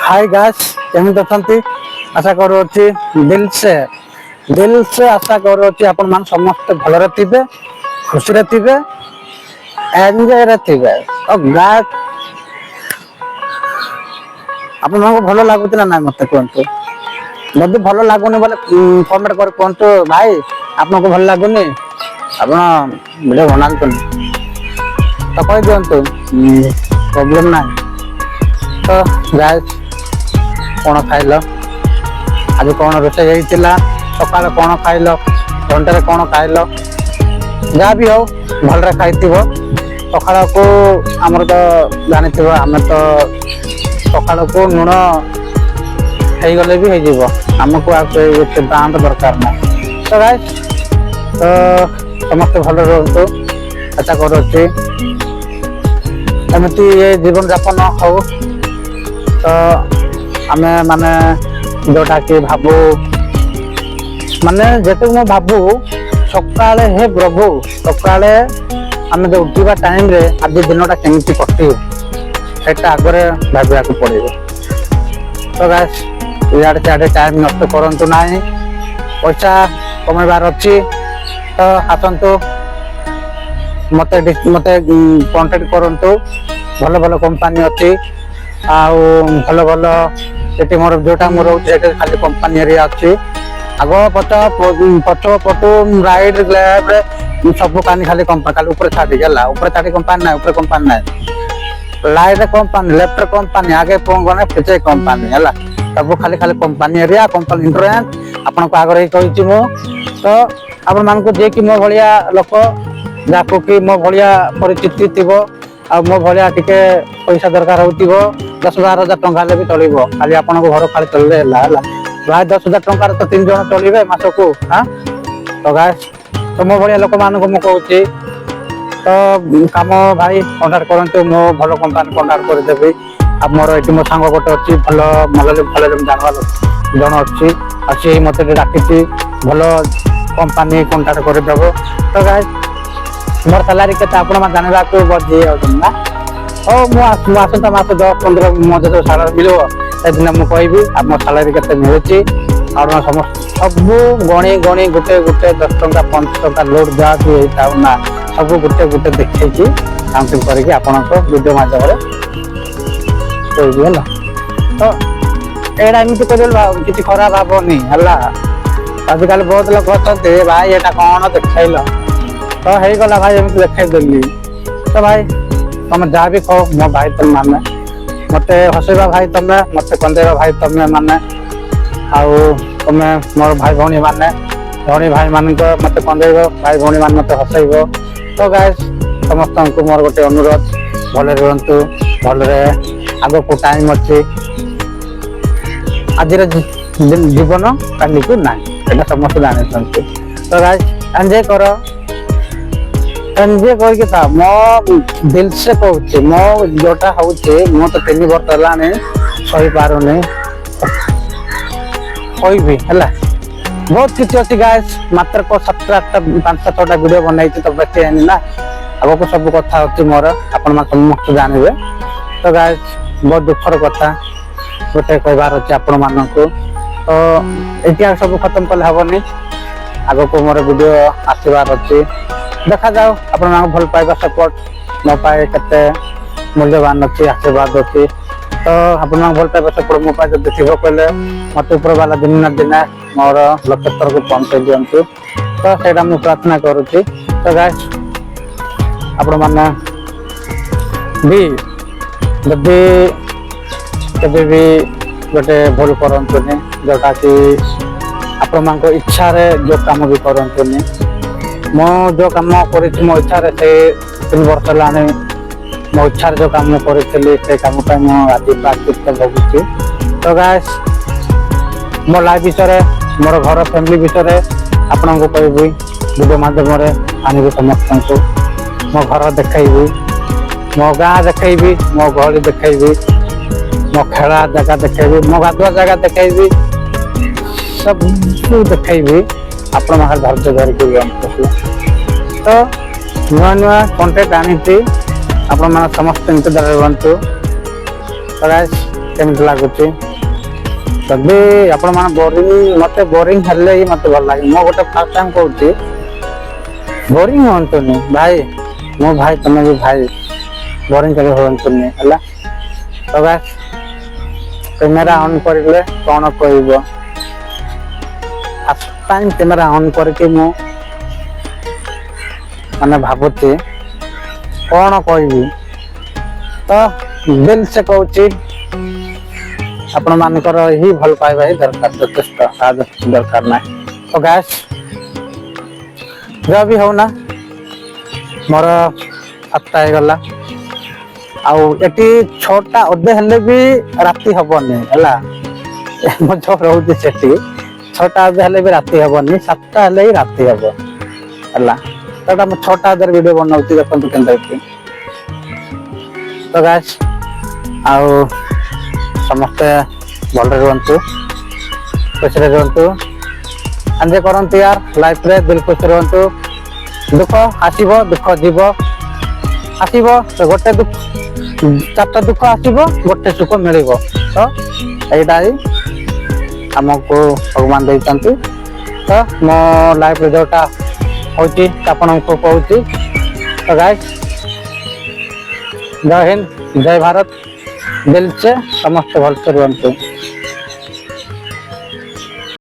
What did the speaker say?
Hi guys केମିତି ଅଛନ୍ତି आशा କରୁଅଛି दिल से आशा କରୁଅଛି ଆପଣ ମାନେ ସମସ୍ତେ ଭଲରେ ଥିବେ ଖୁସିରେ ଥିବେ ଏନ୍ଜୟ ରେ ଥିବେ ଓ ଗାଇस ଆପଣମାନଙ୍କୁ ଭଲ ଲାଗୁଥିଲା ନା ମତେ କୁହନ୍ତୁ ଯଦି ଭଲ ଲାଗୁନି ବୋଲେ କମେଣ୍ଟ କରି କୁହନ୍ତୁ ଭାଇ ଆପଣଙ୍କୁ ଭଲ ଲାଗୁନି ଆପଣ ଭିଡ଼ିଓ ବନାନ୍ତୁନି ତ କହିଦିଅନ୍ତୁ ପ୍ରୋବ୍ଲେମ ନାହିଁ ତ ଗାଇस कौन खाइल आज कौन रोषे होता सका कौन खाइल घंटे कौन खाइल जहाँ भी हो भलरे खाई सका को आमर तो जानी आम तो सका को लुण हो गले भी हो आमको ब्रांड दरकार ना तो गाइस तो समस्त भल रुहतु आशा करुच्ची एमती ये जीवन यापन हो तो आमे माने जोटा कि भाबू माने जेते मो भाबू सकाळे हे प्रभु सकाळे आमे जो उठिबा टाइम रे आज दिनटा केमती कटियो सेटा आगरे भाबिया को पड़िबो तो गाइस याडे चाडे टाइम नष्ट करंतु नाही पैसा कमेबार अछि तो आसंतु मते मते कांटेक्ट करंतु भलो भलो कंपनी अछि आउ भलो भलो सेठी मोर जोटा मोर खाली कंपनी एरिया अच्छी आग पछ पटू राइट लेफ्ट सब कानी खाली कंपनी खाली ऊपर छाड़ी गला ऊपर छाड़ी कंपनी ना ऊपर कंपनी ना राइट कंपनी लेफ्ट कंपनी आगे गने पीछे कंपनी है सब खाली खाली कंपनी एरिया कंपनी इंटरेंस आपन को आगर कही मु तो आपण मान को जे कि मो भलिया लोक जाको कि मो भलिया परिचिति थिबो आ मो भलिया टिके पैसा दरकार होतिबो 10,000 टंका भी चलो खाली आपन को घर खाली चलले भाई 10,000 टंका तो 3 जन चलिए मास को हाँ तो गाइस तो मो भाया लोक मान को मुझे तो कम भाई कंटाक्ट करते मो भल कंपानी कंटाक्ट करदेवी आ मोर ये मो सांग गोटे अच्छी भल भल भल जानवर जन अच्छी अच्छी मत डाकी भल कंपानी कंटाक्ट करदेव तो गाइस मोर सैलरी के जानवा को बजे ना ओ आसंता मास 10-15 मत जो सालारी मिले दिन मुझे कहबी आम सालारी के मिलूँ और समस्त सब गणी गणी गोटे गोटे 10 टंका 5 टंका लोड जहाँ भी होता ना सब गोटे गोटे देखी काउंटिंग करके आपण वीडियो मध्यम कहबी है तो एटा एमती कर किसी खराब भावनी है आजिकल बहुत लोग अच्छा भाई यहाँ कौन देखल तो हो गला भाई एमती देखदेली तो भाई तुम जहाँ भी कहो मो भाई तुम माने मत हसैबा भाई तुम्हें मत कंदेबा भाई तुम्हें माने आउ तुम्हें मोर भाई भौणी माने भौणी भाई मान मत कंदेब भाई भौणी मान मत हसैब तो गाइस समस्त को मोर गोटे अनुरोध भले रुहतु भलरे आग को टाइम अच्छी आज जीवन काली को ना समस्त जानी तो गाइस एंजॉय करो एंजॉय करके था मो दिल से कहूँ मो जोटा हूँ मो तो 3 वर्ष है सही पारुनी कहबी है बहुत किसी अच्छी गाइस मात्र को 7-8 5-6 वीडियो बनाई तो बेचे है ना आग को सब कथा अच्छी मोर आपण समस्त जानवे तो गाइस बहुत दुखर कथा गोटे कहबार अच्छे आपण मान को तो इतिहास सब खत्म कले हेनी आग को मोर वीडियो आसबार अच्छी देखा जाओ आपण भल पाइबा सपोर्ट मो पाए केते मूल्यवान अच्छी आशीर्वाद अच्छी तो आपण भल पाइबा सपोर्ट मो पाए जब थी कहले मत ऊपर वाला दिन ना दिन मोर लक्ष्य स्तर को पहुंचाई दिंतु तो सेटा मु प्रार्थना करुच्ची तो गाइस आपण माने भी जदि केबे भी गोटे भूल करंतुनी जोटा कि आपण मान को इच्छा रे जो काम भी करंतुनी मो जो काम करी मो इच्छा से 3 वर्ष है मो इच्छा जो काम करी से काम आज प्राकृत भोगुची तो गाइस मो लाइफ विषय मोर घर फैमिली विषय आपण को कहबी वीडियो माध्यम आनबी समस्त को मो घर देखी मो गाँ देखी मो गली देखी मो खेला जगह देखी मो गाधुआ जगह देखी सब देखी आपण माखा धैर्य धरिकी तो नुआ नुआ कंटेंट आनी आपण माने समस्त इंतजार रहंतु तो गाइस କେମିତି ଲାଗୁଛି। ଯଦି ଆପଣ ମାନେ ବୋରିଂ, ମତେ ବୋରିଂ ହେଲେ ହିଁ ମତେ ଭଲ ଲାଗେ। ମୁଁ ଗୋଟେ ଫାର୍ଷ୍ଟ ଟାଇମ୍ କହୁଛି, ବୋରିଂ ହୁଅନ୍ତୁନି ଭାଇ। ମୁଁ ଭାଇ, ତମେ ବି ଭାଇ, ବୋରିଂ କେବେ ହୁଅନ୍ତୁନି ହେଲା। ତ ଗାଇସ୍ କ୍ୟାମେରା ଅନ୍ କରିଲେ କଣ କହିବ, ଫାର୍ଷ୍ଟ ଟାଇମ୍ କ୍ୟାମେରା ଅନ୍ କରିକି ମୁଁ ମାନେ ଭାବୁଛି କଣ କହିବି। ତ ଦିଲ୍ ସେ କହୁଛି ଆପଣ ମାନଙ୍କର ହିଁ ଭଲ ପାଇବା ହିଁ ଦରକାର, ଯଥେଷ୍ଟ, ଦରକାର ନାହିଁ। ତ ଗାଇସ୍ ଯାହା ବି ହଉନା, ମୋର 7ଟା ହେଇଗଲା। ଆଉ ଏଠି 6ଟା ଅଧେ ହେଲେ ବି ରାତି ହବନି ହେଲା। ମୁଁ ଯୋଉ ରହୁଛି ସେଠି 6ଟା ଅଧେ ହେଲେ ବି ରାତି ହବନି, 7ଟା ହେଲେ ହିଁ ରାତି ହବ ହେଲା। ତ ମୁଁ 6ଟା ଅଧେ ଭିଡିଓ ବନାଉଛି, ଦେଖନ୍ତୁ କେନ୍ତା ହେଇଛି। ତ ଗାଇସ୍ ଆଉ ସମସ୍ତେ ଭଲରେ ରୁହନ୍ତୁ, ଖୁସିରେ ରୁହନ୍ତୁ, ଏନ୍ଜୟ କରନ୍ତୁ ୟାର ଲାଇଫରେ, ଦିଲ୍ ଖୁସି ରୁହନ୍ତୁ। ଦୁଃଖ ଆସିବ, ଦୁଃଖ ଯିବ, ଆସିବ ତ ଗୋଟେ ଦୁଃଖ, 4ଟା ଦୁଃଖ ଆସିବ, ଗୋଟେ ସୁଖ ମିଳିବ। ତ ଏଇଟା ହିଁ ଆମକୁ ଭଗବାନ ଦେଇଛନ୍ତି। ତ ମୋ ଲାଇଫରେ ଯୋଉଟା ହଉଛି ଆପଣଙ୍କୁ କହୁଛି। ତ ଗାଇସ୍ ଜୟ ହିନ୍ଦ, ଜୟ ଭାରତ, ଦିଲ୍ ସେ ସମସ୍ତେ ଭଲସେ ରୁହନ୍ତୁ।